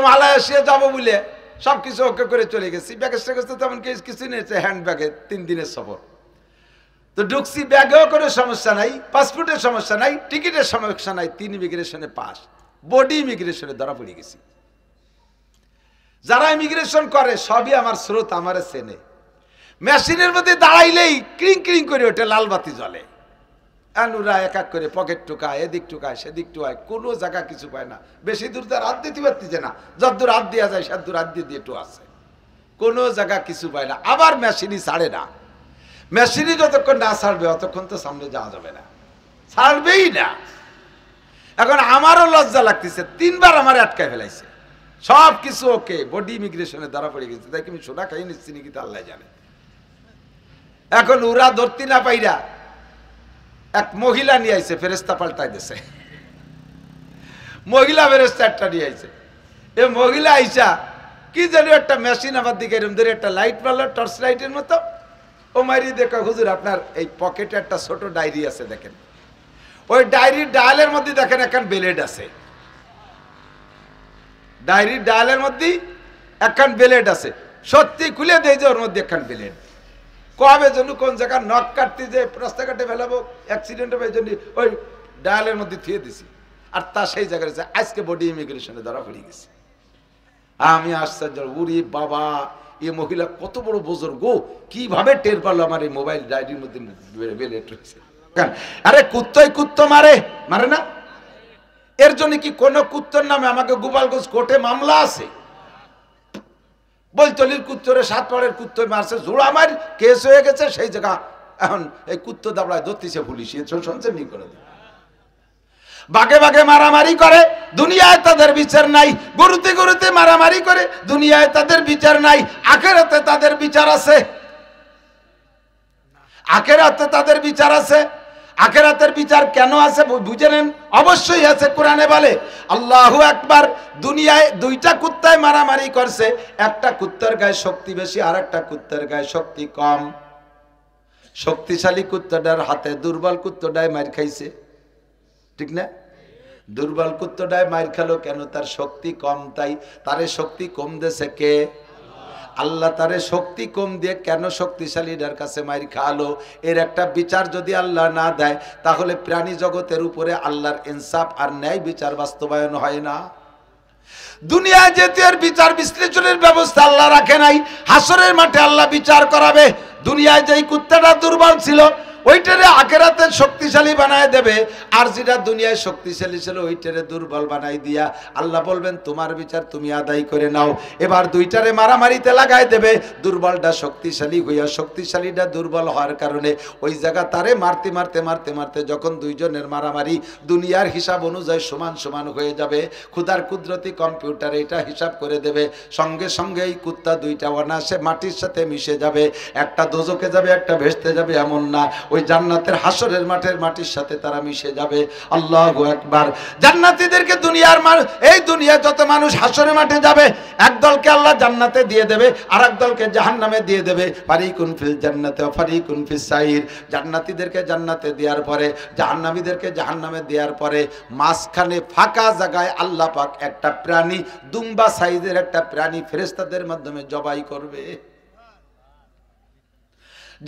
Malaysia যাবো বলে সবকিছু ওকে করে চলে গেছি। ব্যাগেজ ট্যাগেজ তো তেমন কিছু নিয়েছে, হ্যান্ড ব্যাগে 3 দিনের সফর। তো ঢুকছি, ব্যাগেও কোনো সমস্যা নাই, পাসপোর্টের সমস্যা নাই, টিকিটের সমস্যা নাই, 3 ইমিগ্রেশনে পাস, বডি ইমিগ্রেশনে ধরা পড়ে গেছি। যারা ইমিগ্রেশন করে সবই আমার স্রোত, আমার চেনে। মেশিনের মধ্যে দাঁড়াইলেই ক্রিং ক্রিং করে ওঠে, লাল বাতি জ্বলে। ওরা এক এক করে পকেট টুকায়, এদিক টুকায় সেদিক টুকায়, কোনো জায়গা কিছু পায় না। বেশি দূর তার হাত দিতে পারতেছে না, যতদূর হাত দেওয়া যায় সেদূর হাত দিয়ে একটু আছে, কোনো জায়গা কিছু পায় না। আবার মেশিনই ছাড়ে না, মেশিনই যতক্ষণ না ছাড়বে অতক্ষণ তো সামনে যাওয়া যাবে না, ছাড়বেই না। এখন আমারও লজ্জা লাগতেছে, 3 বার আমার আটকায় ফেলাইছে। সব কিছু ওকে, বডি ইমিগ্রেশনে ধরা পড়ে গেছে। তাই আমি সোনা খাই নিচ্ছি নাকি তা আল্লাহ জানে। এখন ওরা ধরতে না পাইরা এক মহিলা নিয়ে আইছে, ফেরেস্তা পাল্টাই দিছে। মহিলা ফেরেস্তা একটা নিয়ে আইছে। এ মহিলা আইসা কি জানি একটা মেশিন আমার দিকে এরকম ধরে একটা লাইট মারলো, টর্চ লাইটের মতো। ও মারি দেখা, হুজুর আপনার এই পকেটে একটা ছোট ডায়েরি আছে, দেখেন ওই ডায়েরির ডায়ালের মধ্যে দেখেন একখান ব্লেড আছে। ডায়েরির ডায়ালের মধ্যে একখান ব্লেড আছে। সত্যি খুলে দেয় যে ওর মধ্যে একখান ব্লেড। কবে জন্য কোন জায়গায় নখ কাটতে যে রাস্তাঘাটে ফেলাবো, অ্যাক্সিডেন্ট হবে, এই জন্য ওই ডায়ালের মধ্যে থুয়ে দিছি। আর তা সেই জায়গায় আজকে বডি ইমিগ্রেশনে ধরা পড়ে গেছে। আমি আশ্চর্য, উরি বাবা, এ মহিলা কত বড় বুজুর্গ, কিভাবে টের পারলো আমার এই মোবাইল ডায়েরির মধ্যে ব্লেড রয়েছে। আরে কুত্তই কুত্ত মারে, মারে না? এর জন্য কি কোন কুত্তর নামে আমাকে গোপালগঞ্জ কোর্টে মামলা আছে? বলতলির কুত্তরে 7 পাড়ের কুত্ত মারছে, জোড়া মার কেস হয়ে গেছে। সেই জায়গা এখন এই কুত্ত দাবড়ায় ধরতেছে পুলিশ, শুনছেন নি করে বাগে বাগে মারামারি করে, দুনিয়ায় তাদের বিচার নাই। গরুতে গরুতে মারামারি করে, দুনিয়ায় তাদের বিচার নাই। আখেরাতে তাদের বিচার আছে, আখেরাতে তাদের বিচার আছে। আখেরাতের বিচার কেন আছে বুঝে নেন? অবশ্যই আছে। কোরআনে বলে আল্লাহু আকবার, দুনিয়ায় 2টা কুত্তায় মারামারি করছে, একটা কুত্তার গায়ে শক্তি বেশি, আর একটা কুত্তার গায়ে শক্তি কম। শক্তিশালী কুত্তাটার হাতে দুর্বল কুত্তাটায় মার খাইছে, ঠিক না? দুর্বল কুত্তাটায় মার খেলো কেন? তার শক্তি কম, তাই তারে শক্তি কম দিয়েছে কে? আল্লাহ। তারে শক্তি কম দিয়ে কেন শক্তিশালীদের কাছে মার খালো? এর একটা বিচার যদি আল্লাহ না দেয়, তাহলে প্রাণী জগতের উপরে আল্লাহর ইনসাফ আর ন্যায় বিচার বাস্তবায়ন হয় না। দুনিয়ায় যেহেতু এর বিচার বিশ্লেষণের ব্যবস্থা আল্লাহ রাখে নাই, হাসরের মাঠে আল্লাহ বিচার করাবে। দুনিয়ায় যেই কুত্তাটা দুর্বল ছিল ওইটারে আখেরাতে শক্তিশালী বানায় দেবে, আর যেটা দুনিয়ায় শক্তিশালী ছিল ওইটারে দুর্বল বানাই দিয়া আল্লাহ বলবেন তোমার বিচার তুমি আদায় করে নাও। এবার 2টারে মারামারিতে লাগাই দেবে। দুর্বলটা শক্তিশালী হইয়া শক্তিশালীটা দুর্বল হওয়ার কারণে ওই জায়গা তারে মারতে মারতে মারতে মারতে যখন 2 জনের মারামারি দুনিয়ার হিসাব অনুযায়ী সমান সমান হয়ে যাবে, খুদার কুদরতি কম্পিউটার এটা হিসাব করে দেবে। সঙ্গে সঙ্গে এই কুত্তা 2টা অনাসে মাটির সাথে মিশে যাবে, একটা দোজকে যাবে, একটা ভেস্তে যাবে এমন না, ওই জান্নাতের হাসরের মাঠের মাটির সাথে তারা মিশে যাবে। আল্লাহু আকবার। জান্নাতীদেরকে দুনিয়ার এই দুনিয়া যত মানুষ হাসরের মাঠে যাবে, এক দলকে আল্লাহ জান্নাতে দিয়ে দেবে, আর এক দলকে জাহান্নামে দিয়ে দেবে। ফারিকুন ফিল জান্নাতে ওয়া ফারিকুন ফিস সাইর। জান্নাতীদেরকে জান্নাতে দেওয়ার পরে জাহান্নামীদেরকে জাহান্নামে দেওয়ার পরে মাঝখানে ফাঁকা জায়গায় আল্লাহ পাক একটা প্রাণী, দুম্বা সাইজের একটা প্রাণী ফেরেশতাদের মাধ্যমে জবাই করবে।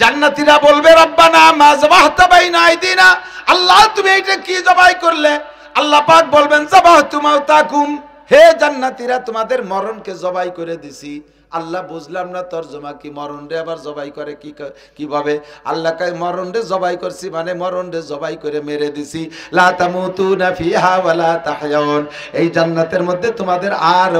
জান্নাতীরা বলবে রব্বানা মা যাবাহতা বাইনা আইদিনা, আল্লাহ তুমি এটা কি জবাই করলে? আল্লাহ পাক বলবেন যাবাহতু মাউতাকুম, হে জান্নাতীরা তোমাদের মরণকে জবাই করে দিছি। আল্লাহ বুঝলাম না তরজমা কি, মরণ রে আবার জবাই করে কিভাবে? আল্লাহ কয় মরণ রে জবাই করছি মানে মরণ রে জবাই করে মেরে দিছি। লা তামুতুনা ফিহা ওয়া লা তাহয়াউন, এই জান্নাতের মধ্যে তোমাদের আর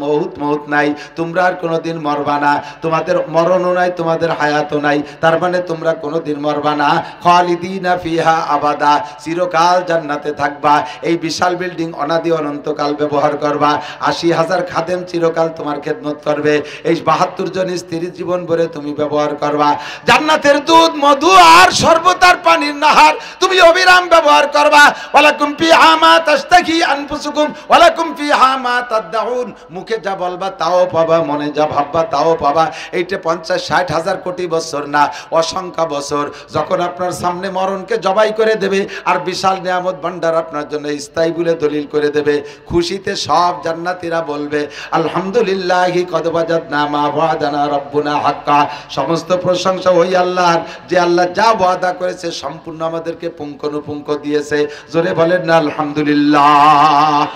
মউত নাই, তোমরা আর কোনোদিন মরবা না, তোমাদের মরণও নাই, তোমাদের হায়াতও নাই, তার মানে তোমরা কোনোদিন মরবা না। খালিদিনা ফিহা আবাদা, চিরকাল জান্নাতে থাকবা। এই বিশাল বিল্ডিং অনাদি অনন্তকাল ব্যবহার করবা। 80,000 খাদেম চিরকাল তোমার খেদমত করবে। এই 72 জন স্ত্রীর জীবন ভরে তুমি ব্যবহার করবা। জান্নাতের দুধ, মধু আর শরবত আর পানির নাহার তুমি অবিরাম ব্যবহার করবা। ওয়ালাকুম ফিহা মা তাশতাহি আনফুসুকুম ওয়ালাকুম ফিহা মা তাদউন। মুখে যা বলবা তাও পাবা, মনে যা ভাববা তাও পাবা। এইটা 50-60 হাজার কোটি বছর না, অসংখ্য বছর। যখন আপনার সামনে মরণকে জবাই করে দেবে আর বিশাল নিয়ামত ভান্ডার আপনার জন্য স্থায়ী বলে দলিল করে দেবে, খুশিতে সব জান্নাতীরা বলবে আলহামদুলিল্লাহি কদ ওয়াজাদনা মা ওয়াদানা রাব্বুনা হাক্কা। সমস্ত প্রশংসা ওই আল্লাহর, যে আল্লাহ যা ওয়াদা করেছে সম্পূর্ণ আমাদেরকে পুঙ্খানুপুঙ্খ দিয়েছে। জোরে বলেন না আলহামদুলিল্লাহ।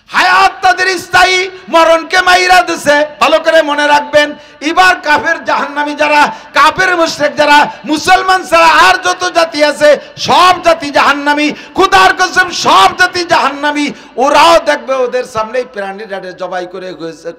হায়াত তাদের স্থায়ী, মরণকে মাইরা দিছে। ভালো করে মনে রাখবেন, এবার কাফের জাহান্নামী যারা, কাফের মুশরিক যারা, মুসলমান ছাড়া আর যত জাতি আছে সব জাতি জাহান্নামী। খোদার কসম সব জাতি জাহান্নামী। ওরাও দেখবে ওদের সামনেই প্রাণীটাকে জবাই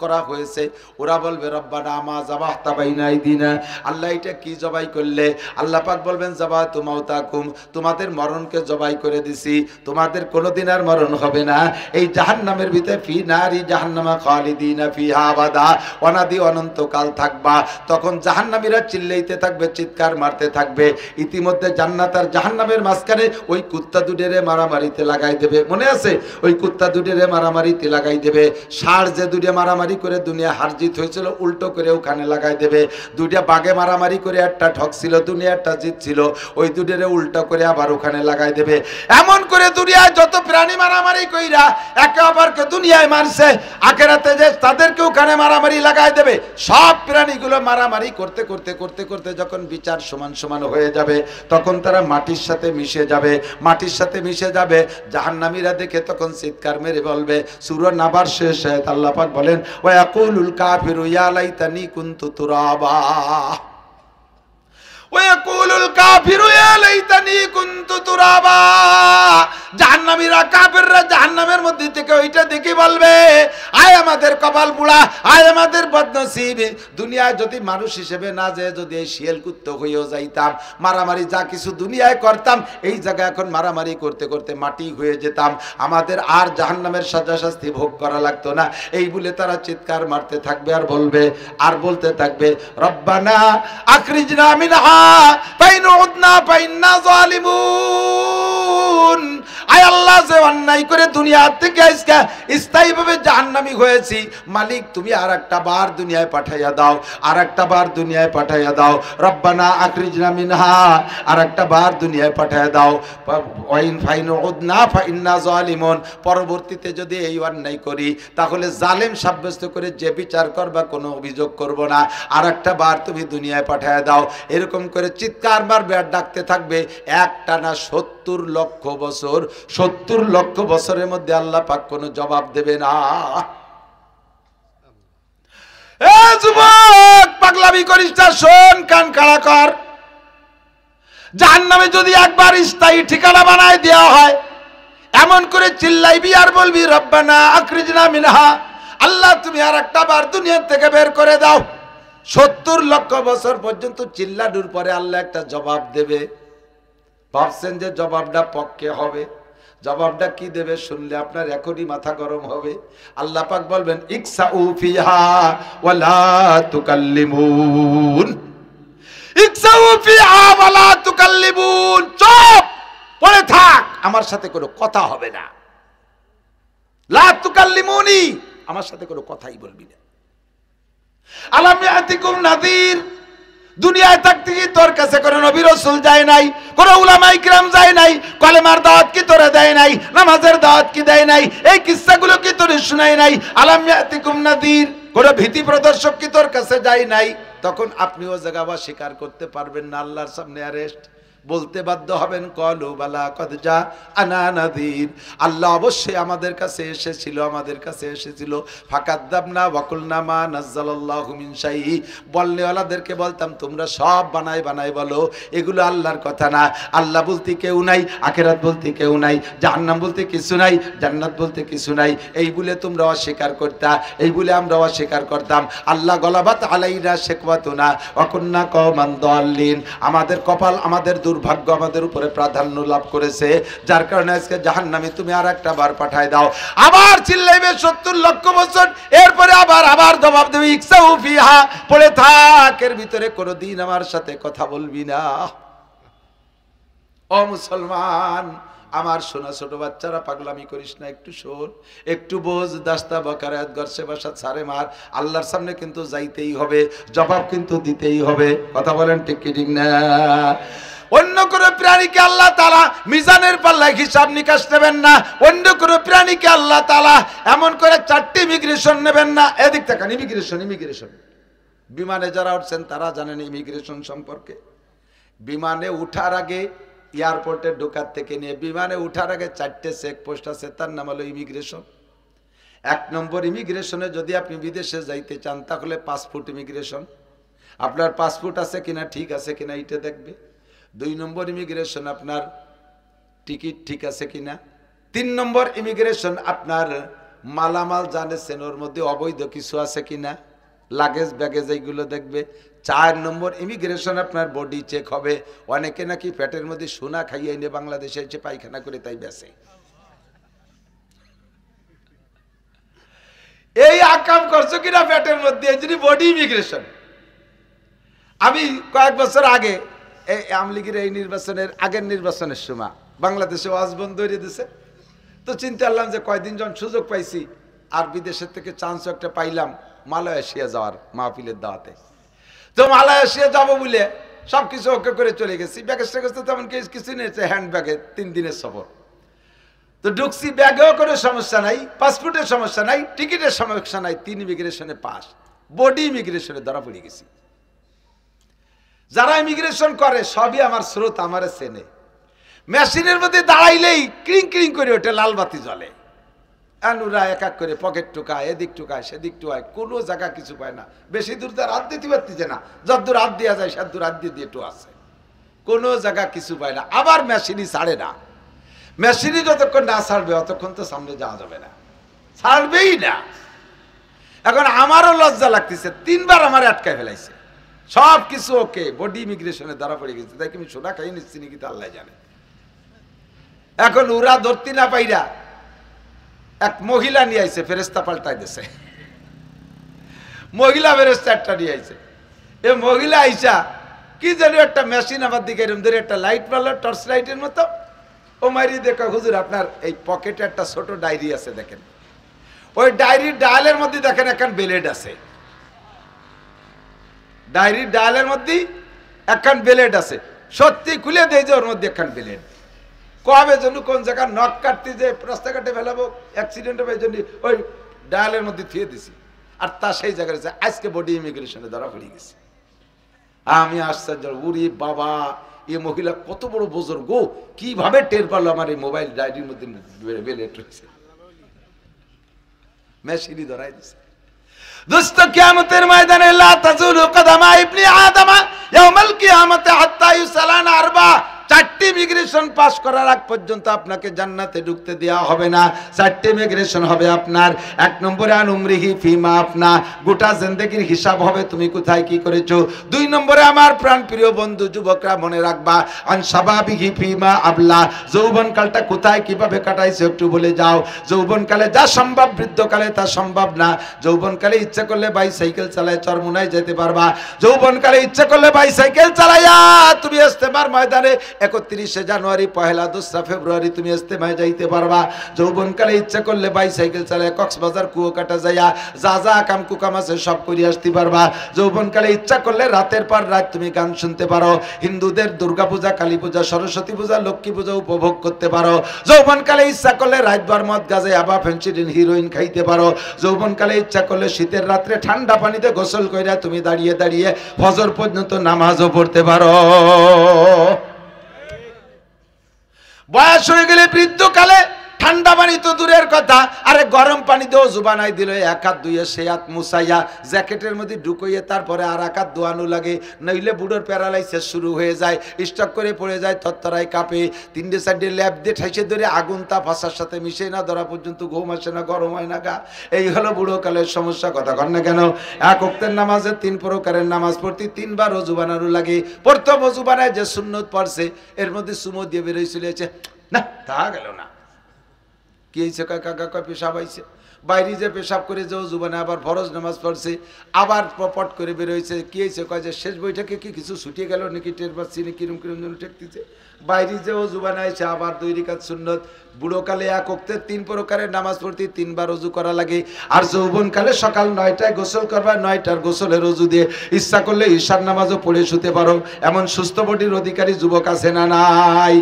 করা হয়েছে। ওরা বলবে রব্বানা মা যাবাহতা বাইনা আইদিনা। আল্লাহ এটা কি জবাই করলে? আল্লাহ পাক বলবেন যাবাতু মাউতাকুম, তোমাদের মরণকে জবাই করে দিছি, তোমাদের কোনোদিন আর মরণ হবে না। এই জাহান্নামের ভিতরে ফি নারি জাহান্নামা খালিদিনা ফিহা আবাদা, অনাদি অনন্তকাল থাকবা। তখন জাহান্নামীরা চিল্লাইতে থাকবে, চিৎকার মারতে থাকবে। ইতিমধ্যে জান্নাত আর জাহান্নামের মাঝখানে ওই কুত্তা দুটেরে মারামারিতে লাগাই দেবে। মনে আছে? ওই কুত্তা দুটেরে মারামারিতে লাগাই দেবে। ষাঁড় যে দুটে মারামারি করে দুনিয়া হারজিত হয়েছিল, উল্টো করে ওখানে লাগাই দেবে। দুইটা বাঘে মারামারি করে একটা ঠকছিল, দুনিয়া একটা জিতছিল, ওই দুটেরে উল্টো করে আবার ওখানে লাগাই দেবে। এমন করে দুনিয়ায় যত প্রাণী মারামারি কইরা একে অপরকে দুনিয়ায় মারছে, আখিরাতে যে তাদেরকে ওখানে মারামারি লাগাই দেবে। সব প্রাণীগুলো মারামারি করতে করতে করতে করতে যখন বিচার সমান সমান হয়ে যাবে, তখন তারা মাটির সাথে মিশে যাবে। মাটির সাথে মিশে যাবে, জাহান্নামীরা দেখে তখন চিৎকার মেরে বলবে। সূরা নাবার শেষ আয়াত আল্লাহ পাক বলেন ওয়া ইয়াকুলুল কাফিরু ইয়া লাইতানি কুনতু তুরাবা। ওয়াকুলুল কাফিরু ইয়া লাইতানি কুনতু তুরাবা। জাহান্নামীরা, কাফেররা জাহান্নামের মধ্যে থেকে ওইটা দেখে বলবে আয় আমাদের কপাল পোড়া, আয় আমাদের বদনসিব। দুনিয়ায় যদি মানুষ হিসেবে না যে যদি এই শিয়াল কুত্ত হয়েও যাইতাম, মারামারি যা কিছু দুনিয়ায় করতাম, এই জায়গায় এখন মারামারি করতে করতে মাটি হয়ে যেতাম, আমাদের আর জাহান্নামের সাজা শাস্তি ভোগ করা লাগতো না। এই বলে তারা চিৎকার মারতে থাকবে আর বলবে, আর বলতে থাকবে রব্বানা আখরিজনা মিনহা ফাইন উদনা ফাইন্না জালিমুন। আয় আল্লাহ, যে অন্যায় করে দুনিয়া থেকে আজকে স্থায়ীভাবে জাহান্নামী হয়েছি, মালিক তুমি আর একটা বার দুনিয়ায় পাঠাইয়া দাও, আর একটা বার দুনিয়ায় পাঠাইয়া দাও। রব্বানা আখরিজনা মিনহা, আর একটা বার দুনিয়ায় পাঠাইয়া দাও। ওয়াইন ফাইন উদনা ফাইন্না জালিমুন। পরবর্তীতে যদি এই অন্যায় করি তাহলে জালেম সাব্যস্ত করে যে বিচার করবা কোনো অভিযোগ করব না, আর একটা বার তুমি দুনিয়ায় পাঠাইয়া দাও। এরকম করে চিৎকার মারবে আর ডাকতে থাকবে একটানা 70 লক্ষ বছর। 70 লক্ষ বছরের মধ্যে আল্লাহ পাক কোনো জবাব দেবে না। এ যুবক, পাগলামি করিস না, শোন, কান খাড়া কর। জাহান্নামে যদি একবার স্থায়ী ঠিকানা বানায় দেওয়া হয়, এমন করে চিল্লাইবি আর বলবি রব্বানা আখরিজনা মিনহা, আল্লাহ তুমি আর একটা বার দুনিয়া থেকে বের করে দাও। 70 লক্ষ বছর পর্যন্ত চিল্লানোর পরে আল্লাহ একটা জবাব দেবে। ভাবছেন যে জবাবটা পক্ষে হবে? জবাবটা কি দেবে শুনলে আপনার এখনই মাথা গরম হবে। আল্লাহ পাক বলবেন ইকসাউ ফিহা ওয়ালা তুকাল্লিমুন। ইকসাউ ফিহা ওয়ালা তুকাল্লিমুন। চুপ পড়ে থাক, আমার সাথে কোনো কথা হবে না। লা তুকাল্লিমুনি, আমার সাথে কোনো কথাই বলবি না। আলাম ইয়াতিকুম নাযীর। দুনিয়ায় থাকতে কি তোর কাছে কোনো নবী রাসূল যায় নাই, কোনো উলামায়ে কিরাম যায় নাই, কলেমার দাওয়াত কি তোরে দেয় নাই, নামাজের দাওয়াত কি দেয় নাই, এই কিসসাগুলো কি তোরে শোনায় নাই? আলাম ইয়াতিকুম নাযীর, কোনো ভীতি প্রদর্শক কি তোর কাছে যায় নাই? তখন আপনিও জায়গা স্বীকার করতে পারবেন না, আল্লাহর সামনে অ্যারেস্ট। বলতে বাধ্য হবেন কলু বালা কদ জা আনা নাযীর। আল্লাহ অবশ্যই আমাদের কাছে এসেছিল, আমাদের কাছে এসেছিল। ফাকাদ্দাবনা ওয়াকুলনা মা নাযালাল্লাহু মিন শাই। বলনেওয়ালাদেরকে বলতাম তোমরা সব বানাই বানাই বলো, এগুলো আল্লাহর কথা না। আল্লাহ বলতে কেউ নাই, আখিরাত বলতে কেউ নাই, জাহান্নাম বলতে কিছু নাই, জান্নাত বলতে কিছু নাই। এই বলে তোমরা অস্বীকার করতা, এই বলে আমরা অস্বীকার করতাম। আল্লাহ গলাবাত আলাইনা শিকওয়াতুনা ওয়া কুননা কওমান দাল্লিন। আমাদের কপাল, আমাদের দুর্ভাগ্য আমাদের উপরে প্রাধান্য লাভ করেছে, যার কারণে আজকে জাহান্নামে তুমি আর একটা বার পাঠায় দাও। আবার চিল্লাইবে 70 লক্ষ বছর, এরপরে আবার জবাব দেবে ইকসাউ ফিহা, পড়ে থাক এর ভিতরে, কোনোদিন আমার সাথে কথা বলবি না। ও মুসলমান আমার সোনা ছোট বাচ্চারা, পাগলামি করিস না, একটু শোন, একটু বোঝ। দাস্তা বকারাত গর্ষে বাসা ছাড়ে মার, আল্লাহর সামনে কিন্তু যাইতেই হবে, জবাব কিন্তু দিতেই হবে। কথা বলেন ঠিক কি ঠিক না? অন্য কোনো প্রাণীকে আল্লাহ তাআলা মিজানের পাল্লায় হিসাব নিকাশ নেবেন না। অন্য কোনো প্রাণীকে আল্লাহ তাআলা এমন করে 4টি ইমিগ্রেশন নেবেন না। এদিক থেকে ইমিগ্রেশন বিমানে যারা উঠছেন তারা জানেন ইমিগ্রেশন সম্পর্কে। বিমানে উঠার আগে, এয়ারপোর্টে ঢোকার থেকে নিয়ে বিমানে উঠার আগে 4টে চেকপোস্ট আছে, তার নাম হলো ইমিগ্রেশন। 1 নম্বর ইমিগ্রেশনে যদি আপনি বিদেশে যাইতে চান তাহলে পাসপোর্ট ইমিগ্রেশন, আপনার পাসপোর্ট আছে কিনা, ঠিক আছে কিনা এটা দেখবে। 2 নম্বর ইমিগ্রেশন আপনার টিকিট ঠিক আছে কিনা। 3 নম্বর ইমিগ্রেশন আপনার মালামাল জানেছেন ওর মধ্যে অবৈধ কিছু আছে কিনা, লাগেজ ব্যাগেজ এইগুলো দেখবে। 4 নম্বর ইমিগ্রেশন আপনার বডি চেক হবে। অনেকে নাকি পেটের মধ্যে সোনা খাইয়ে এনে বাংলাদেশে এসে পায়খানা করে তাই বেঁচে। এই আকাম করছো কিনা পেটের মধ্যে, এই জন্য বডি ইমিগ্রেশন। আমি কয়েক বছর আগে এই আওয়ামী লীগের এই নির্বাচনের আগের নির্বাচনের সময় বাংলাদেশে ওয়াজ বন্ধ করে দিয়েছে, তো চিন্তা করলাম যে কয়দিন যখন সুযোগ পাইছি আর বিদেশের থেকে চান্স একটা পাইলাম মালয়েশিয়া যাওয়ার মাহফিলের দাওয়াতে। তো মালয়েশিয়া যাবো বলে সবকিছু ওকে করে চলে গেছি। ব্যাগেজ ট্যাগেজ তো তেমন কিছু নিয়েছে, হ্যান্ড ব্যাগে 3 দিনের সফর। তো ঢুকছি, ব্যাগেও কোনো সমস্যা নাই, পাসপোর্টের সমস্যা নাই, টিকিটের সমস্যা নাই, 3 ইমিগ্রেশনে পাস। বডি ইমিগ্রেশনে ধরা পড়ে গেছি। যারা ইমিগ্রেশন করে সবই আমার স্রোত, আমারে চেনে। মেশিনের মধ্যে দাঁড়াইলেই ক্রিং ক্রিং করে ওঠে, লাল বাতি জ্বলে। ওরা এক এক করে পকেট টুকায়, এদিক টুকায় সেদিক টুকায়, কোনো জায়গা কিছু পায় না। বেশি দূর তো হাত দিতে পারতেছে না, যতদূর হাত দেওয়া যায় সেদূর হাত দিয়ে একটু আছে, কোনো জায়গা কিছু পায় না। আবার মেশিনই ছাড়ে না, মেশিনই যতক্ষণ না ছাড়বে অতক্ষণ তো সামনে যাওয়া যাবে না, ছাড়বেই না। এখন আমারও লজ্জা লাগতেছে, 3 বার আমার আটকায় ফেলাইছে। সব কিছু ওকে, বডি ইমিগ্রেশনে ধরা পড়ে গেছে। তাই আমি সোনা খাই নিচ্ছি নাকি তা আল্লাহ জানে। এখন ওরা ধরতে না পাইরা এক মহিলা নিয়ে আইছে, ফেরেস্তা পাল্টাই দিছে। মহিলা ফেরেস্তা একটা নিয়ে আইছে। এ মহিলা আইসা কি জানি একটা মেশিন আমার দিকে এরকম ধরে একটা লাইট মারলো, টর্চ লাইটের মতো। ও মারি দেখা, হুজুর আপনার এই পকেটে একটা ছোট ডায়েরি আছে, দেখেন ওই ডায়েরির ডায়ালের মধ্যে দেখেন একখান ব্লেড আছে। ডায়েরির ডায়ালের মধ্যে একখান ব্লেড আছে। সত্যি খুলে দেয় যে ওর মধ্যে একখান ব্লেড। কবে জন্য কোন জায়গায় নখ কাটতে যে রাস্তাঘাটে ফেলাবো, অ্যাক্সিডেন্ট হবে, এই জন্য ওই ডায়ালের মধ্যে থুয়ে দিছি। আর তা সেই জায়গায় আজকে বডি ইমিগ্রেশনে ধরা পড়ে গেছে। আমি আশ্চর্য, উরি বাবা, এ মহিলা কত বড় বুজুর্গ, কিভাবে টের পারলো আমার এই মোবাইল ডায়েরির মধ্যে ব্লেড রয়েছে। মেশিনই ধরাই দিছে। দোস্ত, কিয়ামতের ময়দানে লা তাজুলু কদামা ইবনি আদমা ইয়াউমাল কিয়ামতি হাত্তা ইউসালানা 4টি ইমিগ্রেশন পাস করার আগ পর্যন্ত আপনাকে জান্নাতে ঢুকতে দেওয়া হবে না। 4টি ইমিগ্রেশন হবে আপনার। 1 নম্বরে আন উমরিহি ফিমা আপনা, গোটা জিন্দেগির হিসাব হবে তুমি কোথায় কি করেছো। 2 নম্বরে আমার প্রাণ প্রিয় বন্ধু যুবকরা মনে রাখবা, আন শাবাবিহি ফিমা আবলা, যৌবনকালটা কোথায় কিভাবে কাটাইছো একটু বলে যাও। যৌবনকালে যা সম্ভব বৃদ্ধকালে তা সম্ভব না। যৌবনকালে ইচ্ছা করলে বাইসাইকেল চালায় চরমুনায় যেতে পারবা। যৌবনকালে ইচ্ছা করলে বাইসাইকেল চালাইয়া তুমি ইস্তেমার ময়দানে 31শে জানুয়ারি, 1লা 2রা ফেব্রুয়ারি তুমি ইস্তেমায় যাইতে পারবা। যৌবনকালে ইচ্ছা করলে বাইসাইকেল চালায় কক্সবাজার কুয়াকাটা যাইয়া যা কাম কুকাম আছে সব করে আসতে পারবা। যৌবনকালে ইচ্ছা করলে রাতের পর রাত তুমি গান শুনতে পারো। হিন্দুদের দুর্গা পূজা, কালী পূজা, সরস্বতী পূজা, লক্ষ্মী পূজা উপভোগ করতে পারো। যৌবনকালে ইচ্ছা করলে রাতভর মদ গাঁজা আবা ফেন্সিডিল হিরোইন খাইতে পারো। যৌবনকালে ইচ্ছা করলে শীতের রাত্রে ঠান্ডা পানিতে গোসল কইরা তুমি দাঁড়িয়ে দাঁড়িয়ে ফজর পর্যন্ত নামাজও পড়তে পারো। বয়স হয়ে গেলে বৃদ্ধকালে ঠান্ডা পানি তো দূরের কথা, আরে গরম পানি দিয়েও জুবানাই দিল, এক হাত ধুয়ে সে হাত মুছাইয়া জ্যাকেটের মধ্যে ঢুকাইয়ে তারপরে আর এক হাত ধোয়ানো লাগে, নইলে বুড়োর প্যারালাইসিস শুরু হয়ে যায়, স্টক করে পড়ে যায়, থরথরাই কাঁপে, 3-4 ল্যাব দিয়ে ঠাইসে ধরে আগুন তাপ হাসার সাথে মিশে না ধরা পর্যন্ত ঘুম আসে না, গরম হয় না গা। এই হলো বুড়ো কালের সমস্যা। কথা কন না কেন? এক ওয়াক্তের নামাজে 3 প্রকারের নামাজ পড়তে 3 বার ওযু বানানো লাগে। প্রথম ওযু বানায় যে সুন্নত পড়ছে এর মধ্যে সুমো দিয়ে বেরোইছিল, না তা গেল না, কি হয়েছে? কাকা কয় পেশাব আইছে। বাইরে যে পেশাব করে যে ওযু বানায় আবার ফরজ নামাজ পড়ছে, আবার পট করে বেরোইছে, কি হয়েছে? কয় যে শেষ বইটাকে কি কিছু ছুটিয়ে গেল নাকি, টের পাচ্ছি না কিরম কিরম যেন ঠেকতেছে। বাইরে যে ওযু বানাইছে আবার 2 রাকাত সুন্নত। বুড়োকালে এক ওয়াক্তের 3 প্রকারের নামাজ পড়তে 3 বার ওযু করা লাগে। আর যৌবনকালে সকাল 9টায় গোসল করবা, 9টার গোসলের ওযু দিয়ে ইচ্ছা করলে ঈশার নামাজও পড়ে শুতে পারো, এমন সুস্থ বডির অধিকারী যুবক আছে না নাই?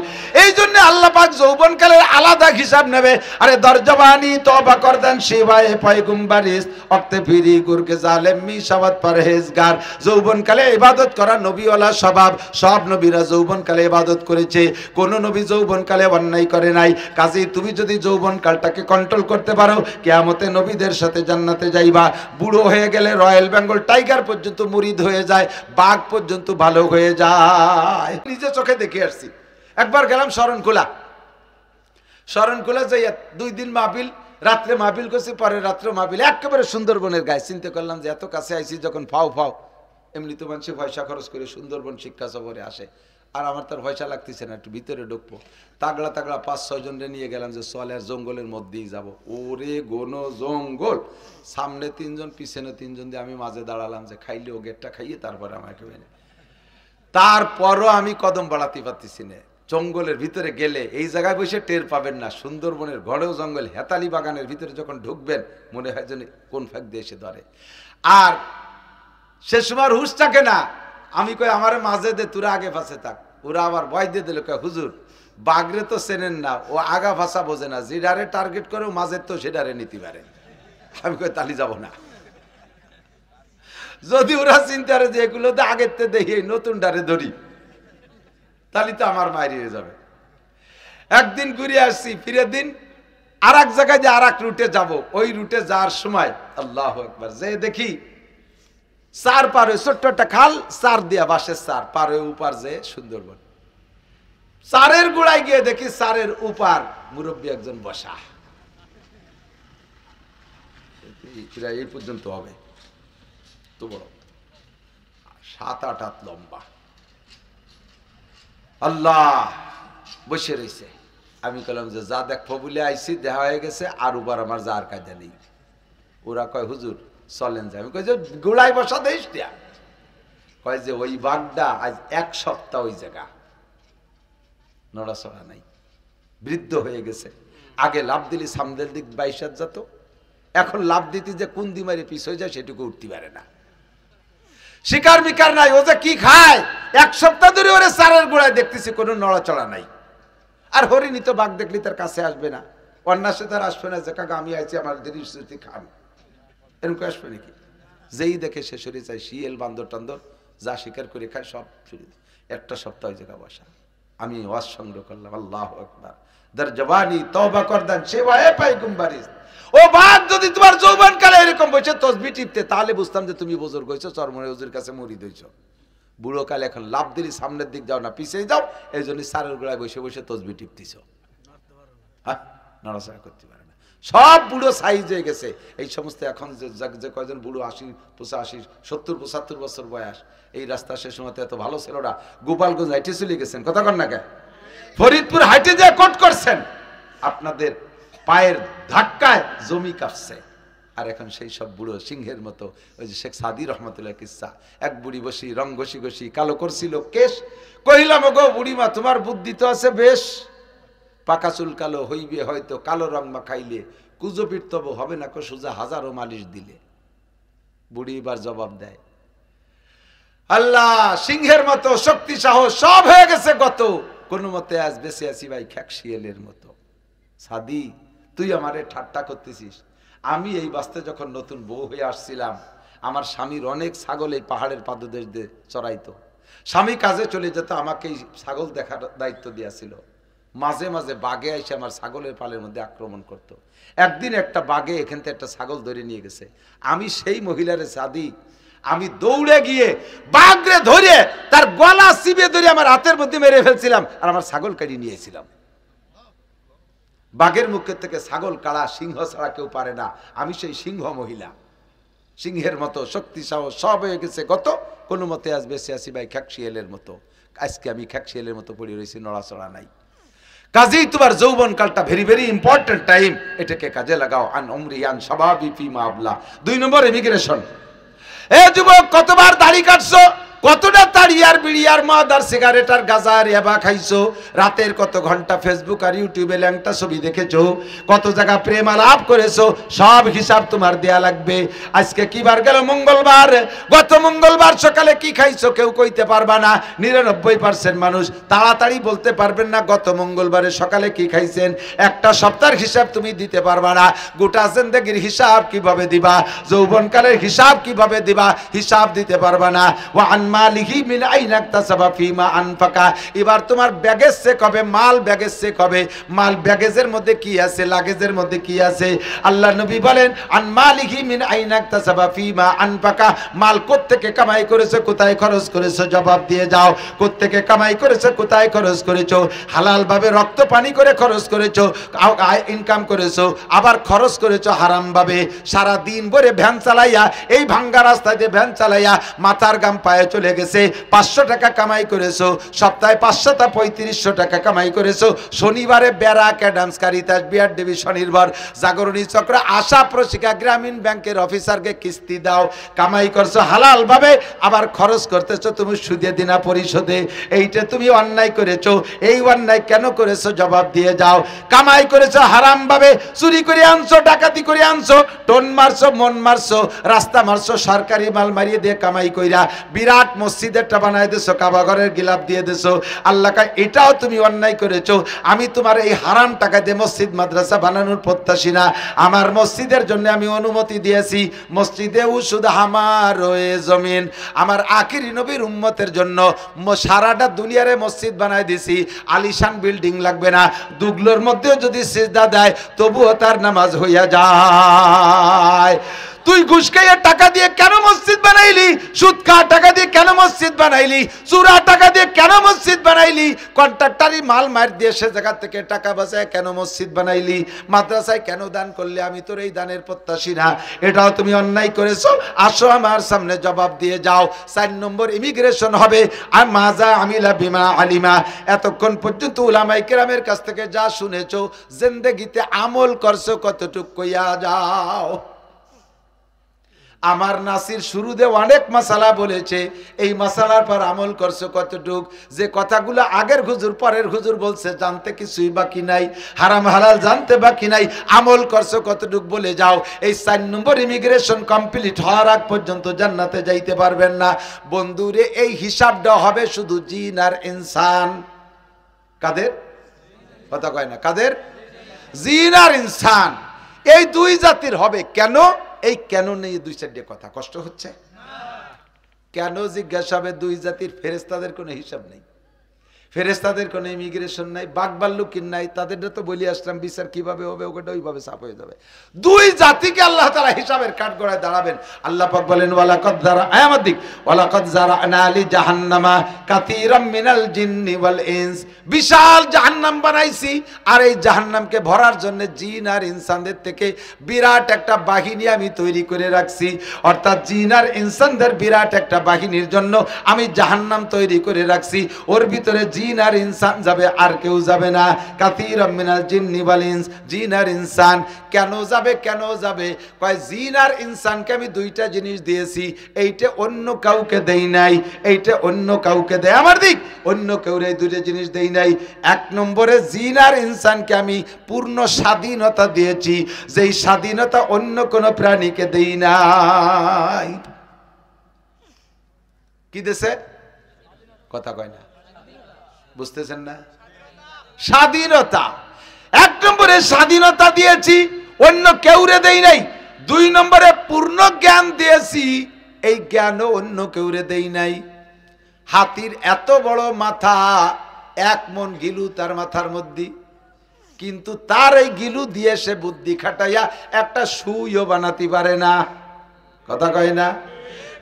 এই জন্য আল্লাহ পাক যৌবনকালের আলাদা হিসাব নেবে। আরে দরজবানি তওবা করদেন শিবায়ে পয়গম্বরিস ওয়াক্তে ফিরি গুরকে জালেম মিশাওয়াত পরহেজগার। যৌবনকালে ইবাদত করা নবীওয়ালা স্বভাব, সব নবীরা যৌবনকালে ইবাদত করেছে, কোন নবী যৌবনকালে অন্যায় করে নাই। কাজেই তুমি যদি যৌবনকালটাকে কন্ট্রোল করতে পারো, কিয়ামতে নবীদের সাথে জান্নাতে যাইবা। বুড়ো হয়ে গেলে রয়্যাল বেঙ্গল টাইগার পর্যন্ত মুরিদ হয়ে যায়, বাঘ পর্যন্ত ভালো হয়ে যায়। নিজে চোখে দেখে আসছি। একবার গেলাম শরণখোলা যাই 2 দিন মাহফিল, রাত্রে মাহফিল করছি, পরে রাত্রে মাহফিল একেবারে সুন্দরবনের গায়ে। চিন্তা করলাম যে এত কাছে আইছি যখন ফাও এমনি তো মানুষ পয়সা খরচ করে সুন্দরবন শিক্ষা সফরে আসে, আর আমার তার পয়সা লাগতেছে না, একটু ভিতরে ঢুকবো। তাগড়া 5-6 জনরে নিয়ে গেলাম যে চলে আর জঙ্গলের মধ্যেই যাব। ওরে গোনো জঙ্গল, সামনে 3 জন পিছনে 3 জন দিয়ে আমি মাঝে দাঁড়ালাম যে খাইলে ও গেটটা খাইয়ে তারপরে আমাকে মেনে। তারপরও আমি কদম বাড়াতে পারতেছি না। জঙ্গলের ভিতরে গেলে এই জায়গায় বসে টের পাবেন না, সুন্দরবনের ঘরেও জঙ্গল, হেতালি বাগানের ভিতরে যখন ঢুকবেন মনে হয় যেন কোন ফাঁক দিয়ে এসে ধরে। আর সে সময় হুশ থাকে না। আমি কই আমার মাঝে দে, তোরা আগে পাশে থাক। ওরা আবার ভয় দিয়ে দিল, কয় হুজুর বাগরে তো চেনেন না, ও আগা ভাষা বোঝে না, যেডারে টার্গেট করে মাঝের তো সেডারে নিতে পারে। আমি কই তালি যাব না। যদি ওরা চিন্তা করে যে এগুলো তো আগের তে দেখি নতুন ডারে ধরি, তাহলে তো আমার মারিয়ে যাবে। একদিন ঘুরে আসছি, ফিরে দিন আর এক জায়গায় যে আর এক রুটে যাব, ওই রুটে যাওয়ার সময় আল্লাহু আকবার, যে দেখি চার পারে ছোট্ট একটা খাল, চার দিয়া বাঁশের চার পারে উপার যে সুন্দরবন। চারের গোড়ায় গিয়ে দেখি চারের উপার মুরব্বী একজন বসা, এই পর্যন্ত হবে তো বড়, 7-8 হাত লম্বা। আল্লাহ বসে রয়েছে। আমি বললাম যে যা দেখবো বলে আইসি, দেখা হয়ে গেছে, আর উবার আমার যার কাজে নেই। ওরা কয় হুজুর চলেন যে। আমি কই যে গোড়ায় বসা দেশ দিয়া। কয় যে ওই বাঘটা আজ 1 সপ্তাহ ওই জায়গা নড়াচড়া নাই, বৃদ্ধ হয়ে গেছে। আগে লাভ দিলি সামনের দিক 22 হাত যেত, এখন লাভ দিতে যে কুন্দি মারি পিছ হয়ে যায় সেটুকু উঠতে পারে না। শিকার মিকার নাই, ও যে কি খায়। 1 সপ্তাহ ধরে ওরে চারের গোড়ায় দেখতেছি কোনো নড়াচড়া নাই। আর হরিণী তো বাঘ দেখলি তার কাছে আসবে না, অন্যাসে তার আসবে না যে কাকা আমি আইছি আমার দৃষ্টি খান, এরকম আসবে নাকি? যেই দেখে সে শরীর চাই, শিয়াল বান্দর টান্দর যা শিকার করে খায় সব শরীর। 1 সপ্তাহ ওই জায়গা বসা। আমি ওয়াজ সংগ্রহ করলাম, আল্লাহু আকবার। দর জওয়ানি তওবা করদান সেবায়ে পয়গম্বরিস। ও বাঘ যদি তোমার যৌবনকালে এরকম বসে তসবিহ টিপতে, তাহলে বুঝতাম যে তুমি বুজুর্গ হইছো, চরমনে হুজুর কাছে মুরিদ হইছো। বুড়ো কালে এখন লাভ দিলি সামনের দিক যাও না পিছিয়ে যাও, এই জন্য সারের গোড়ায় বসে বসে তসবিহ টিপতেছ। হ্যাঁ, নড়াচড়া করতে পারে না, সব বুড়ো সাইজ হয়ে গেছে। এই সমস্ত এখন যে কয়জন বুড়ো 80, 85, 70, 75 বছর বয়স, এই রাস্তা সে সময় এত ভালো ছিল না। গোপালগঞ্জ হাইটে চলে গেছেন, কথা কন না কে? ফরিদপুর হাইটে যে কোট করছেন, আপনাদের পায়ের ধাক্কায় জমি কাঁপছে। আর এখন সেই সব বুড়ো সিংহের মতো, ওই যে শেখ সাদি রহমতুল্লাহ কিসা, এক বুড়ি বসি রং ঘষি ঘষি কালো করছিল কেশ। কহিলাম গো বুড়িমা তোমার বুদ্ধি তো আছে বেশ, পাকা চুল কালো হইবে হয়তো, কালো রং মাখাইলে কুজো পিটতব হবে না কো সোজা 1000 মালিশ দিলে। বুড়ি এবার জবাব দেয়, আল্লাহ সিংহের মতো শক্তি সাহস সব হয়ে গেছে গত, কোনো মতে আজ বেঁচে আছি ভাই খ্যাক শিয়ালের মতো। সাদি তুই আমারে ঠাট্টা করতেছিস। আমি এই বাস্তে যখন নতুন বউ হয়ে আসছিলাম, আমার স্বামীর অনেক ছাগল এই পাহাড়ের পাদদেশ দিয়ে চড়াইতো। স্বামী কাজে চলে যেত, আমাকে এই ছাগল দেখার দায়িত্ব দিয়েছিল। মাঝে মাঝে বাঘে এসে আমার ছাগলের পালের মধ্যে আক্রমণ করত। একদিন একটা বাঘে এখান থেকে একটা ছাগল ধরে নিয়ে গেছে, আমি সেই মহিলারে সাদি, আমি দৌড়ে গিয়ে বাঘরে ধরে তার গলা চিপে ধরে আমার হাতের মধ্যে মেরে ফেলছিলাম, আর আমার ছাগল কাটিয়ে নিয়েছিলাম। বাঘের মুখের থেকে ছাগল কাড়া সিংহ ছাড়া কেউ পারে না। আমি সেই সিংহ মহিলা, সিংহের মতো শক্তি সাহস সব হয়ে গেছে গত, কোনো মতে আজ বেঁচে আছি ভাই খ্যাকশিয়ালের মতো। আজকে আমি খ্যাকশিয়ালের মতো পড়ে রয়েছি, নড়াচড়া নাই। কাজেই তোমার যৌবন কালটা ভেরি ভেরি ইম্পর্টেন্ট টাইম, এটাকে কাজে লাগাও। আন উমরিয়ান শাবাবি ফিমা আবলা। 2 নম্বর ইমিগ্রেশন। এ যুবক, কতবার দাড়ি কাটছো, কতটা তাড়িয়ার বিড়িয়ার মদ আর সিগারেট আর গাঁজা আর ইয়াবা খাইছো, রাতের কত ঘন্টা ফেসবুক আর ইউটিউবে ল্যাংটা ছবি দেখেছো, কত জায়গা প্রেম আলাপ করেছো, সব হিসাব তোমার দেয়া লাগবে। আজকে কি বার গেল? মঙ্গলবার। গত মঙ্গলবার সকালে কি খাইছো কেউ কইতে পারবা না। 99% মানুষ তাড়াতাড়ি বলতে পারবেন না গত মঙ্গলবারে সকালে কি খাইছেন। একটা সপ্তাহের হিসাব তুমি দিতে পারবা না। গোটা জিন্দেগির হিসাব কিভাবে দিবা, যৌবনকালের হিসাব কিভাবে দিবা, হিসাব দিতে পারবা না। মালিহি মিন আইনা ইকতাসাবা ফিমা আনফাকা। এবার তোমার ব্যাগেজ চেক হবে, মাল ব্যাগেজ চেক হবে। মাল ব্যাগেজের মধ্যে কি আছে, লাগেজের মধ্যে কি আছে। আল্লাহ নবী বলেন আন মালিহি মিন আইনা ইকতাসাবা ফিমা আনফাকা। মাল কোত্থেকে কামাই করেছো, কোথায় খরচ করেছো, জবাব দিয়ে যাও। কোত্থেকে কামাই করেছো, কোথায় খরচ করেছো। হালাল ভাবে রক্ত পানি করে খরচ করেছো, ইনকাম করেছো, আবার খরচ করেছো হারাম ভাবে। সারা দিন ভরে ভ্যান চালাইয়া, এই ভাঙ্গা রাস্তায় দিয়ে ভ্যান চালাইয়া মাথার গাম পায়ে চলে গেছে। 500 টাকা কামাই করেছো, সপ্তাহে 535 টাকা কামাই করেছো। শনিবারে ব্যারাক অ্যাডামস কারিতাস বিআরডিবি স্বনির্ভর জাগরণী চক্র আশা প্রশিকা গ্রামীণ ব্যাংকের অফিসারকে কিস্তি দাও। কামাই করছো হালাল ভাবে, আবার খরচ করতেছো তুমি সুদে দিনা পরিশোধে। এইটা তুমি অন্যায় করেছো। এই অন্যায় কেন করেছো জবাব দিয়ে যাও। কামাই করেছো হারাম ভাবে, চুরি করে আনছো, ডাকাতি করে আনছো, টোন মারছো, মন মারছো, রাস্তা মারছো, সরকারি মাল মারিয়ে দিয়ে কামাই কইরা বিরাট মসজিদেরটা বানাই দিছো, কাবা ঘরের গিলাপ দিয়ে দিছো। আল্লাহ কা এটাও তুমি অন্যায় করেছো। আমি তোমার এই হারাম টাকা দিয়ে মসজিদ মাদ্রাসা বানানোর প্রত্যাশী না। আমার মসজিদের জন্য আমি অনুমতি দিয়েছি। মসজিদে উসুদ আমার ওয়ে জমিন, আমার আখিরি নবীর উম্মতের জন্য সারাটা দুনিয়ারে মসজিদ বানাই দিছি। আলিশান বিল্ডিং লাগবে না। দুগলোর মধ্যেও যদি সিজদা দেয় তবুও তার নামাজ হইয়া যায়। তুই ঘুষ খাইয়ে টাকা দিয়ে কেন মসজিদ বানাইলি? সুদ খাওয়া টাকা দিয়ে কেন মসজিদ বানাইলি? চুরা টাকা দিয়ে কেন মসজিদ বানাইলি? কন্ট্রাক্টরি মাল মার দিয়ে সে জায়গা থেকে টাকা বাঁচায় কেন মসজিদ বানাইলি? মাদ্রাসায় কেন দান করলে? আমি তোর এই দানের প্রত্যাশী না। এটাও তুমি অন্যায় করেছো। আসো আমার সামনে জবাব দিয়ে যাও। 4 নম্বর ইমিগ্রেশন হবে। আর মাজা আমিলা বিমা আলিমা। এতক্ষণ পর্যন্ত উলামায়ে কেরামের কাছ থেকে যা শুনেছো, জিন্দেগিতে আমল করছো কতটুক কইয়া যাও। আমার নাসির শুরুতে অনেক মাসালা বলেছে, এই মাসালার পর আমল করছো কতটুক। যে কথাগুলো আগের হুজুর পরের হুজুর বলছে জানতে কিছুই বাকি নাই, হারাম হালাল জানতে বাকি নাই, আমল করছো কতটুক বলে যাও। এই 4 নম্বর ইমিগ্রেশন কমপ্লিট হওয়ার আগ পর্যন্ত জান্নাতে যাইতে পারবেন না। বন্ধুরে, এই হিসাবটা হবে শুধু জিন আর ইনসান। কাদের কথা কয় না? কাদের? জিন আর ইনসান, এই 2 জাতির হবে। কেন? এই কেন নেই 2-4 কথা কষ্ট হচ্ছে কেন জিজ্ঞাসা হবে। 2 জাতির ফেরেশতাদের কোনো হিসাব নেই, ফেরেশতাদের কোনো ইমিগ্রেশন নাই, বাঘবাল্লুকির নাই। তাদেরটা তো বলি আসলাম বিচার কিভাবে হবে, ওটা ওইভাবে সাফ হয়ে যাবে। 2 জাতিকে আল্লাহ তাআলা হিসাবের কাঠগড়ায় দাঁড়াবেন। আল্লাহ পাক বলেন ওয়ালাকাদ যারা আয়ামাত দিক ওয়ালাকাদ যারানা লি জাহান্নামা কাসীরাম মিনাল জিন্নি ওয়াল ইনস। বিশাল জাহান্নাম বানাইছি, আর এই জাহান্নামকে ভরার জন্য জিন আর ইনসানদের থেকে বিরাট একটা বাহিনী আমি তৈরি করে রাখছি। অর্থাৎ জিন আর ইনসানদের বিরাট একটা বাহিনীর জন্য আমি জাহান্নাম তৈরি করে রাখছি। ওর ভিতরে জিন আর ইনসান যাবে, আর কেউ যাবে না। কাসীরাম মিনাল জিন্নি ওয়াল ইনস। জিন আর ইনসান কেন যাবে? কেন যাবে? কয় জিন আর ইনসানকে আমি 2টা জিনিস দিয়েছি, এইটা অন্য কাউকে দেই নাই, এইটা অন্য কাউকে দেয় আমার দিক, অন্য কেউ এই 2টা জিনিস দেই নাই। 1 নম্বরে জিন আর ইনসানকে আমি পূর্ণ স্বাধীনতা দিয়েছি, যেই স্বাধীনতা অন্য কোন প্রাণীকে দেই নাই। কি দেশে কথা কয় না? বুঝতেছেন না? স্বাধীনতা। 1 নম্বরে স্বাধীনতা দিয়েছি, অন্য কেউরে দেই নাই। 2 নম্বরে পূর্ণ জ্ঞান দিয়েছি, এই জ্ঞানও অন্য কেউরে দেই নাই। হাতির এত বড় মাথা, 1 মণ গিলু তার মাথার মধ্যে, কিন্তু তার এই গিলু দিয়ে সে বুদ্ধি খাটাইয়া একটা সুইও বানাতে পারে না। কথা কয় না?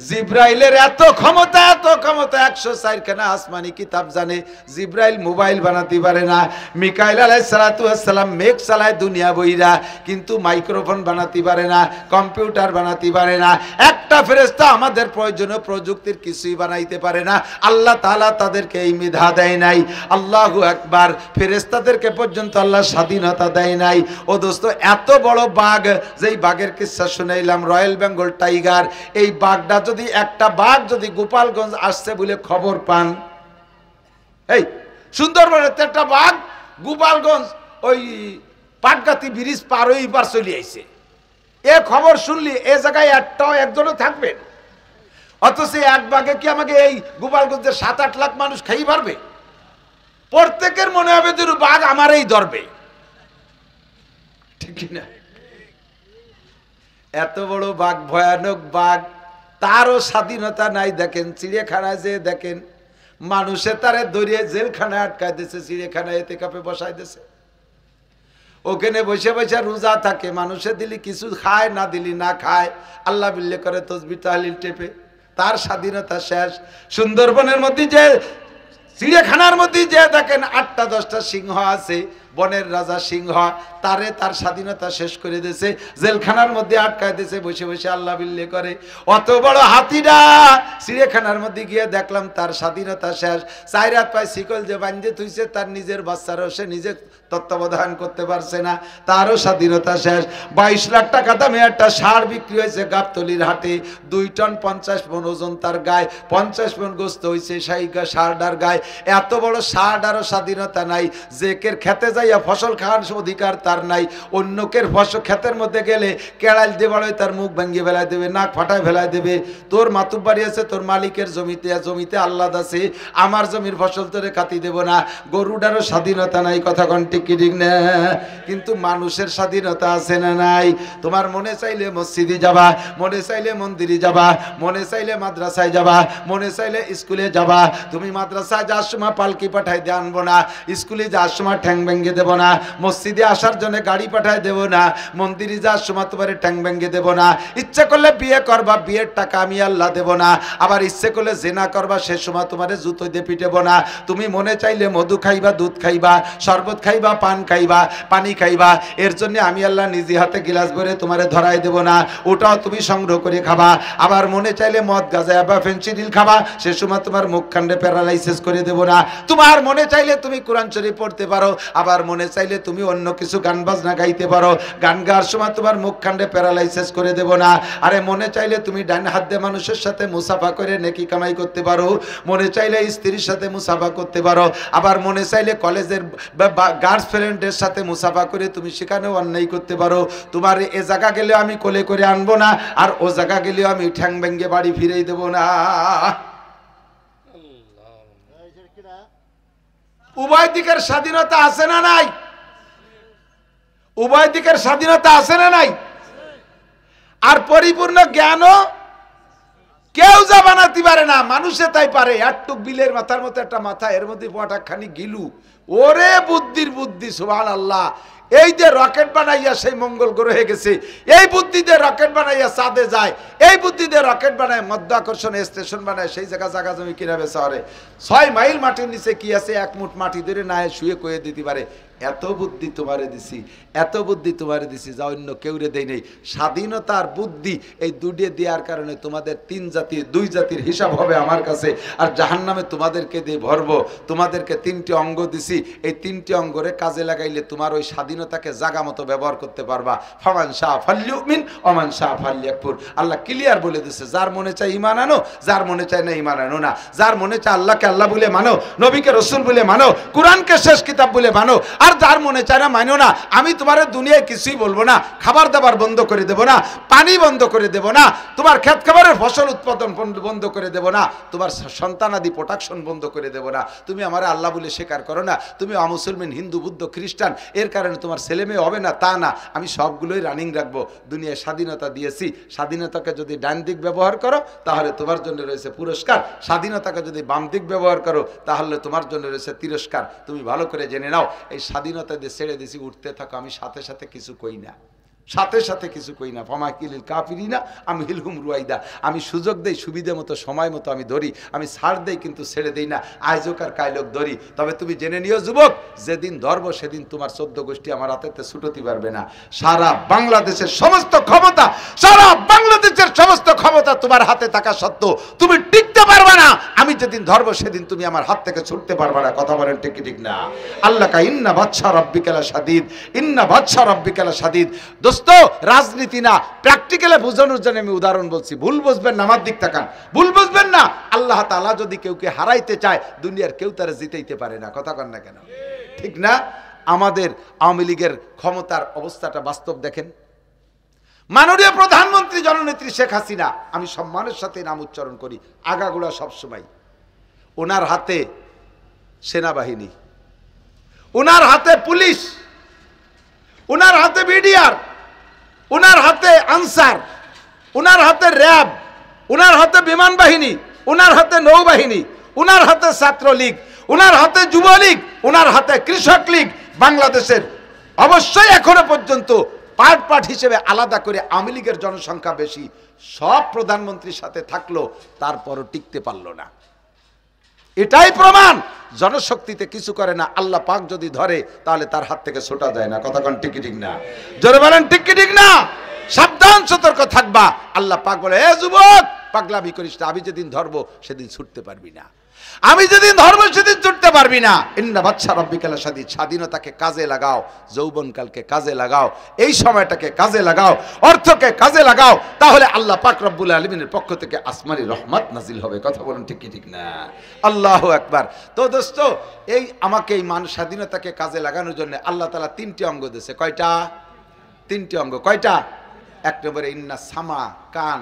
জিব্রাইলের এত ক্ষমতা 104 খানা আসমানি কিতাব জানে, জিব্রাইল মোবাইল বানাতে পারে না। মিকাইল আলাইহিস সালাতু ওয়াস সালাম মেঘ চালায় দুনিয়া বইরা, কিন্তু মাইক্রোফোন বানাতে পারে না, কম্পিউটার বানাতে পারে না। একটা ফেরেশতা আমাদের প্রয়োজনীয় প্রযুক্তির কিছুই বানাইতে পারে না। আল্লাহ তাআলা তাদেরকে এই মেধা দেয় নাই। আল্লাহু আকবার। ফেরেশতাদেরকে পর্যন্ত আল্লাহ স্বাধীনতা দেয় নাই। ও দোস্ত, এত বড় বাঘ, যেই বাঘের কিচ্ছা শুনাইলাম, রয়্যাল বেঙ্গল টাইগার, এই বাঘটা যদি একটা বাঘ যদি গোপালগঞ্জ আসছে বলে খবর পান, এই সুন্দরবনের একটা বাঘ গোপালগঞ্জ ওই পাটগাতি ব্রিজ পার হয়ে পার চলে আইছে, এ খবর শুনলি এ জায়গায় একজনও থাকবেন? অথচ এক বাঘে কি আমাকে এই গোপালগঞ্জের 7-8 লাখ মানুষ খাই পারবে? প্রত্যেকের মনে হবে যে বাঘ আমারই ধরবে, ঠিক না? এত বড় বাঘ, ভয়ানক বাঘ, তারও স্বাধীনতা নাই। দেখেন চিড়িয়াখানায় যে দেখেন মানুষে তারে দরিয়ে জেলখানায় আটকায় দিয়েছে, চিড়িয়াখানায় এতে কাপে বসাই দিয়েছে, ওখানে বসে বসে রোজা থাকে। মানুষে দিলি কিছু খায়, না দিলি না খায়, আল্লাহ বিল্লে করে তসবিহ তাহলিল টেপে, তার স্বাধীনতা শেষ। সুন্দরবনের মধ্যে যে চিড়িয়াখানার মধ্যে যে দেখেন 8টা-10টা সিংহ আছে, বনের রাজা সিংহ, তারে তার স্বাধীনতা শেষ করে দিয়েছে, জেলখানার মধ্যে আটকায় দিয়েছে, বসে বসে আল্লাহ বিল্লে করে। অত বড় হাতিটা চিড়িয়াখানার মধ্যে গিয়ে দেখলাম তার স্বাধীনতা শেষ। 4 হাত পায়ে শিকল যে বাঁধে থুইছে, তার নিজের বাচ্চারও সে নিজে তত্ত্বাবধান করতে পারছে না, তারও স্বাধীনতা শেষ। 22 লাখ টাকা দামে একটা ষাঁড় বিক্রি হয়েছে গাবতলির হাটে, 2 টন 50 মণ ওজন তার গায়ে, 50 মণ গোস্ত হয়েছে সেই ষাঁড়টার গায়ে। এত বড় ষাঁড়টারও স্বাধীনতা নাই। জেকের খেতে যাইয়া ফসল খাওয়ার অধিকার তার নাই। অন্যকের ফসল খেতের মধ্যে গেলে কেড়াল দেবাড়ই তার মুখ ভেঙে ফেলাই দেবে, নাক ফাটায় ফেলাই দেবে। তোর মাতুব বাড়ি আছে, তোর মালিকের জমিতে, জমিতে আল্লাদ আছে, আমার জমির ফসল তোরে খাতি দেব না। গরুটারও স্বাধীনতা নাই। কথা কন্টি ঠিক না? কিন্তু মানুষের স্বাধীনতা আছে না নাই? তোমার মনে চাইলে মসজিদে যাবা, মনে চাইলে মন্দিরে যাবা, মনে চাইলে মাদ্রাসায় যাবা, মনে চাইলে স্কুলে যাবা। তুমি মাদ্রাসায় যাওয়ার সময় পালকি পাঠাই দিয়ে আনবো না, স্কুলে যাওয়ার সময় ঠ্যাং ভেঙে দেবো না, মসজিদে আসার জন্য গাড়ি পাঠায় দেবো না, মন্দিরে যাওয়ার সময় তোমার ঠ্যাং ভেঙে দেবো না। ইচ্ছে করলে বিয়ে করবা, বিয়ের টাকা আমি আল্লাহ দেবো না। আবার ইচ্ছে করলে জেনা করবা, সে সময় তোমার জুতো দিয়ে পিটেবো না। তুমি মনে চাইলে মধু খাইবা, দুধ খাইবা, শরবত খাইবা, পান খাইবা, পানি খাইবা, এর জন্য আমি আল্লাহ নিজে হাতে গিলাস ভরে তোমারে ধরাই দেব না, ওটাও তুমি সংগ্রহ করে খাবা। আবার মনে চাইলে মদ গাঁজা বা ফেন্সিডিল খাবা, সে সময় তোমার মুখখান্ডে প্যারালাইসিস করে দেব না। তোমার মনে চাইলে তুমি কোরআন শরীফ পড়তে পারো, আবার মনে চাইলে তুমি অন্য কিছু গান বাজনা গাইতে পারো, গান গাওয়ার সময় তোমার মুখখান্ডে প্যারালাইসিস করে দেব না। আরে মনে চাইলে তুমি ডান হাত দিয়ে মানুষের সাথে মুসাফা করে নেকি কামাই করতে পারো, মনে চাইলে স্ত্রীর সাথে মুসাফা করতে পারো, আবার মনে চাইলে কলেজের গার্লফ্রেন্ডের সাথে মুসাফা করে তুমি সেখানেও অন্যায় করতে পারো। তোমার এ জায়গা গেলেও আমি কোলে করে আনবো না, আর ও জায়গা গেলেও আমি ঠ্যাং ভেঙে বাড়ি ফিরেই দেব না। উভয় দিকের স্বাধীনতা আছে না নাই? উভয় দিকের স্বাধীনতা আছে না নাই? আর পরিপূর্ণ জ্ঞানও কেউ যা বানাতে পারে না, মানুষে তাই পারে। একটু বিলের মাথার মতো একটা মাথা, এর মধ্যে পটাখানি গিলু, ওরে বুদ্ধির বুদ্ধি, সুবহানাল্লাহ। এই যে রকেট বানাইয়া সেই মঙ্গল গ্রহে গেছে, এই বুদ্ধি দিয়ে রকেট বানাইয়া চাঁদে যায়, এই বুদ্ধি দিয়ে রকেট বানায় মধ্যাকর্ষণ স্টেশন বানায়, সেই জায়গা জমি কিনাবে শহরে 6 মাইল মাটির নিচে কি আছে, 1 মুঠ মাটি ধরে না শুয়ে কয়ে দিতে পারে। এত বুদ্ধি তোমারে দিছি, এত বুদ্ধি তোমারে দিছি, যা অন্য কেউরে দেই নেই। স্বাধীনতার বুদ্ধি এই দুটি দেওয়ার কারণে তোমাদের 3 জাতির 2 জাতির হিসাব হবে আমার কাছে, আর জাহান্নামে তোমাদেরকে দিয়ে ভরবো। তোমাদেরকে 3টি অঙ্গ দিছি, এই 3টি অঙ্গরে কাজে লাগাইলে তোমার ওই স্বাধীনতাকে জাগা মতো ব্যবহার করতে পারবা। ফামান শাহ ফাল্যুমিন ওমান শাহ ফাল্যাকফুর। আল্লাহ ক্লিয়ার বলে দিছে, যার মনে চায় ঈমান আনো, যার মনে চায় না ঈমান আনো না। যার মনে চায় আল্লাহকে আল্লাহ বলে মানো, নবীকে রসুল বলে মানো, কোরআনকে শেষ কিতাব বলে মানো, আর আর যার মনে চায় না মানো না, আমি তোমার দুনিয়ায় কিছুই বলবো না, খাবার দাবার বন্ধ করে দেব না, পানি বন্ধ করে দেব না, তোমার ক্ষেত খাবারের ফসল উৎপাদন বন্ধ করে দেব না, তোমার সন্তানাদি প্রোটেকশন বন্ধ করে দেব না। তুমি আমার আল্লাহ বলে স্বীকার করো না, তুমি অমুসলমান, হিন্দু, বুদ্ধ, খ্রিস্টান, এর কারণে তোমার ছেলে মেয়ে হবে না তা না, আমি সবগুলোই রানিং রাখবো। দুনিয়ায় স্বাধীনতা দিয়েছি, স্বাধীনতাকে যদি ডান দিক ব্যবহার করো তাহলে তোমার জন্য রয়েছে পুরস্কার, স্বাধীনতাকে যদি বাম দিক ব্যবহার করো তাহলে তোমার জন্য রয়েছে তিরস্কার। তুমি ভালো করে জেনে নাও, এই স্বাধীনতা দিয়ে ছেড়ে দিছি, উঠতে থাকো, আমি সাথে সাথে কিছু কই না, সাথে সাথে কিছু কই না। ফামা কিলিল কাফিরিনা আমি হিলহুম রুয়াইদা, আমি সুযোগ দেই, সুবিধা মতো, সময় মতো আমি ধরি, আমি ছাড় দেই কিন্তু ছেড়ে দেই না, আয়োজক আর কায়লোক ধরি। তবে তুমি জেনে নিও যুবক, যেদিন ধরবো সেদিন তোমার 14 গোষ্ঠী আমার হাতেতে ছুটোতে পারবে না। সারা বাংলাদেশের সমস্ত ক্ষমতা, সারা বাংলাদেশের সমস্ত ক্ষমতা তোমার হাতে থাকা সত্ত্বেও তুমি টিকতে পারবে না। আমি যেদিন ধরবো সেদিন তুমি আমার হাত থেকে ছুটতে পারবে না। কথা বলেন ঠিক ঠিক না? আল্লাহ কা ইন্না বাদশা রাব্বিকালা শাদীদ, ইন্না বাদশা রাব্বিকালা শাদীদ। দোস্ত, রাজনীতি না, প্র্যাকটিক্যালে বোঝানোর জন্য আমি উদাহরণ বলছি, ভুল বুঝবেন না, আমার দিক তাকান, ভুল বুঝবেন না। আল্লাহ তাআলা যদি কেউকে হারাইতে চায়, দুনিয়ার কেউ তারা জিতাইতে পারে না। কথা কন না কেন? ঠিক না? আমাদের আওয়ামী লীগের ক্ষমতার অবস্থাটা বাস্তব দেখেন। মাননীয় প্রধানমন্ত্রী জননেত্রী শেখ হাসিনা, আমি সম্মানের সাথে নাম উচ্চারণ করি, আগাগোড়া সবসময়, ওনার হাতে সেনাবাহিনী, ওনার হাতে পুলিশ, ওনার হাতে বিডিআর, ওনার হাতে আনসার, ওনার হাতে র্যাব, ওনার হাতে বিমান বাহিনী, ওনার হাতে নৌবাহিনী, ওনার হাতে ছাত্রলীগ, ওনার হাতে যুবলীগ, ওনার হাতে কৃষক লীগ। বাংলাদেশের অবশ্যই এখনো পর্যন্ত পার্ট পার্ট হিসেবে আলাদা করে আওয়ামী লীগের জনসংখ্যা বেশি, সব প্রধানমন্ত্রীর সাথে থাকলো, তারপরও টিকতে পারলো না। এটাই প্রমাণ জনশক্তিতে কিছু করে না। আল্লাহ পাক যদি ধরে তাহলে তার হাত থেকে ছোটা যায় না। কথা কোন ঠিক ঠিক না? জোরে বলেন ঠিক ঠিক না? সাবধান, সতর্ক থাকবা। আল্লাহ পাক বলে, এ যুবক, পাগলামি করিস না, আমি যেদিন ধরবো সেদিন ছুটতে পারবি না, আমি যেদিন ধরবো সেদিন ছুটতে পারবি না। ইন্না বাদশা রাব্বিকাল শাদীদ। স্বাধীনতাকে কাজে লাগাও, যৌবনকালকে কাজে লাগাও, এই সময়টাকে কাজে লাগাও, অর্থকে কাজে লাগাও, তাহলে আল্লাহ পাক রব্বুল আলামিনের পক্ষ থেকে আসমানি রহমত নাজিল হবে। কথা বলুন ঠিক ঠিক না? আল্লাহু আকবার। তো দোস্ত, এই আমাকে এই স্বাধীনতাকে কাজে লাগানোর জন্য আল্লাহ তাআলা 3টি অঙ্গ দিয়েছে। কয়টা? 3টি অঙ্গ। কয়টা? 1 নম্বরে ইন্না সামা, কান,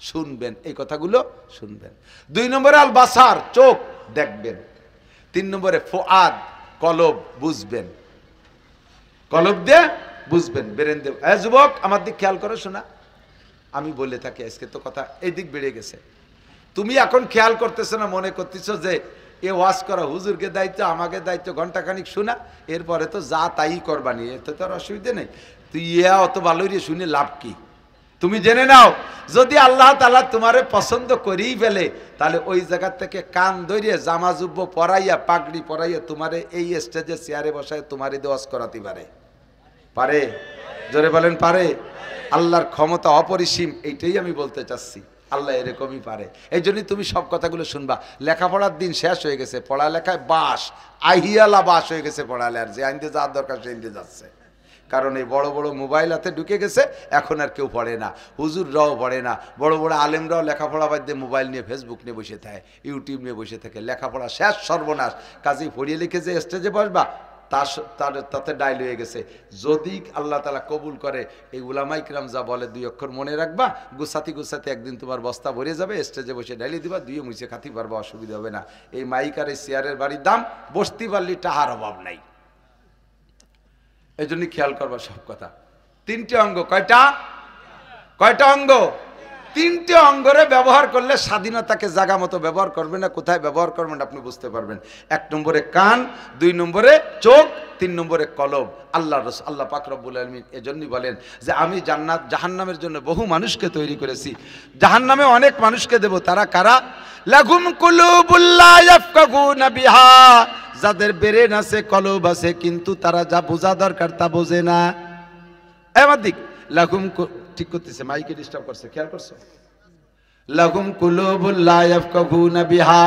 শুনবেন, এই কথাগুলো শুনবেন। 2 নম্বরে আল বাসার, চোখ, দেখবেন। 3 নম্বরে ফুআদ, কলব, বুঝবেন, কলব দিয়ে বুঝবেন, ব্রেন দিয়ে। যুবক, আমার দিক খেয়াল করো, শোনা, আমি বলে থাকি, আজকে তো কথা এই দিক বেড়ে গেছে, তুমি এখন খেয়াল করতেছো না, মনে করতেছো যে এ ওয়াজ করা হুজুরকে দায়িত্ব, আমাকে দায়িত্ব, ঘন্টাখানিক শোনা, এরপরে তো যা তাই করবানি, এতে তো আর অসুবিধা নেই। তুই ইয়া অত ভালোই রে, শুনে লাভ কি? তুমি জেনে নাও, যদি আল্লাহ তাআলা তোমারে পছন্দ করেই ফেলে, তাহলে ওই জায়গা থেকে কান ধরিয়ে, জামা জুব্ব পরাইয়া, পাগড়ি পরাইয়া, তোমারে এই স্টেজে চেয়ারে বসায় তোমারে ওয়াজ করাতে পারে। পারে? জোরে বলেন পারে? আল্লাহর ক্ষমতা অপরিসীম, এইটাই আমি বলতে চাচ্ছি। আল্লাহ এরকমই পারে। এই জন্যই তুমি সব কথাগুলো শুনবা। লেখাপড়ার দিন শেষ হয়ে গেছে, পড়ালেখায় বাস, আহিয়ালা বাস হয়ে গেছে পড়ালেখার, যে আইনতে যাওয়ার দরকার সে আইনতে যাচ্ছে। কারণ এই বড় বড় মোবাইল হাতে ঢুকে গেছে, এখন আর কেউ পড়ে না, হুজুররাও পড়ে না, বড় বড় আলেমরাও লেখাপড়া বাদ দিয়ে মোবাইল নিয়ে, ফেসবুক নিয়ে বসে থাকে, ইউটিউব নিয়ে বসে থাকে, লেখাপড়া শেষ, সর্বনাশ। কাজেই পড়িয়ে লিখে যে স্টেজে বসবা, তাতে ডাইল হয়ে গেছে। যদি আল্লাহ তাআলা কবুল করে, এই উলামায়ে কিরাম যা বলে 2 অক্ষর মনে রাখবা, গুছাতি গুছাতি একদিন তোমার বস্তা ভরে যাবে, স্টেজে বসে ডাইলি দিবা, 2 মুছে খাতি পারবা, অসুবিধা হবে না। এই মাইক আর এই চেয়ারের বাড়ির দাম, বসতি পারলি টাহার অভাব নাই। এই জন্য খেয়াল করবা সব কথা। 3টে অঙ্গ। কয়টা? কয়টা অঙ্গ? 3টে অঙ্গরে ব্যবহার করলে স্বাধীনতাকে জায়গা মতো ব্যবহার করবেন না, কোথায় ব্যবহার করবেন আপনি বুঝতে পারবেন। 1 নম্বরে কান, 2 নম্বরে চোখ, 3 নম্বরে কলব। আল্লাহ পাক রব্বুল আলামিন এজন্যই বলেন যে আমি জান্নাত জাহান্নামের জন্য বহু মানুষকে তৈরি করেছি, জাহান্নামে অনেক মানুষকে দেব। তারা কারা? লাহুম কুলুবুল লা ইয়াফকাহুনা বিহা, যাদের ব্রেন আছে, কলব আছে, কিন্তু তারা যা বোঝা দরকার তা বোঝে না। আমার দিক লাহুম, ঠিক করতেছে, মাইকে ডিস্টার্ব করছে, খেয়াল করছো? লাহুম কুলুবুল লা ইয়াফকাহুনা বিহা,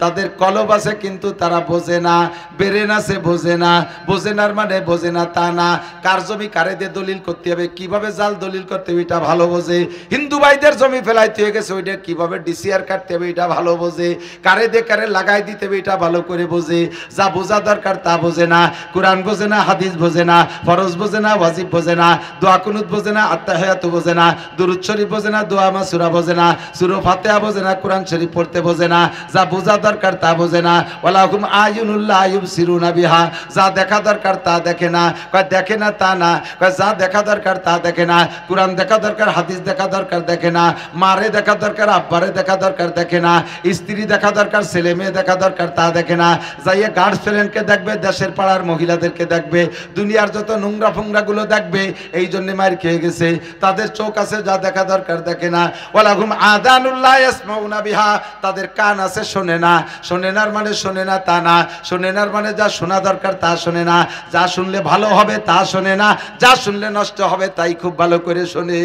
তাদের কলব আছে কিন্তু তারা বোঝে না, ব্রেন আছে বোঝে না। বোঝে না মানে বোঝে না তা না, কার জমি কারে দিয়ে দলিল করতে হবে, কিভাবে জাল দলিল করতে হবে এটা ভালো বোঝে। হিন্দু ভাইদের জমি ফেলাইতে হয়ে গেছে, ওইটা কিভাবে ডিসিআর কাটতে হবে এটা ভালো বোঝে। কারে দিয়ে কারে লাগাই দিতে হবে এটা ভালো করে বোঝে। যা বোঝা দরকার তা বোঝে না। কোরআন বোঝে না, হাদিস বোঝে না, ফরজ বোঝে না, ওয়াজিব বোঝে না, দোয়া কুনুত বোঝে না, আত্তাহিয়াত বোঝে না, দুরূদ শরীফ বোঝে না, দোয়া মাসুরা বোঝে না, সূরা ফাতিহা বোঝে না, কোরআন শরীফ পড়তে বোঝে না। যা বোঝা দরকার তা বোঝে না। ওয়ালাহুম আয়ুনুল্লাহ ইউবসিরুনা বিহা, যা দেখা দরকার তা দেখে না। কয় দেখে না তা না, কয় যা দেখা দরকার তা দেখে না। কোরআন দেখা দরকার, হাদিস দেখা দরকার দেখে না। মারে দেখা দরকার, আব্বারে দেখা দরকার দেখে না। স্ত্রী দেখা দরকার, ছেলে মেয়ে দেখা দরকার তা দেখে না। যাইয়ে গার্লফ্রেন্ডকে দেখবে, দেশের পাড়ার মহিলাদেরকে দেখবে, দুনিয়ার যত নোংরা ফোংরা গুলো দেখবে। এই জন্য মার খেয়ে গেছে। তাদের চোখ আছে, যা দেখা দরকার দেখে না। ওয়ালাহুম আযানুল্লাহ ইয়াসমাউনা বিহা, তাদের কান আছে শোনে না। শোনে না মানে শোনে না তা না, শোনে না মানে যা শোনা দরকার তা শোনে না। যা শুনলে ভালো হবে তা শোনে না, যা শুনলে নষ্ট হবে তাই খুব ভালো করে শোনে।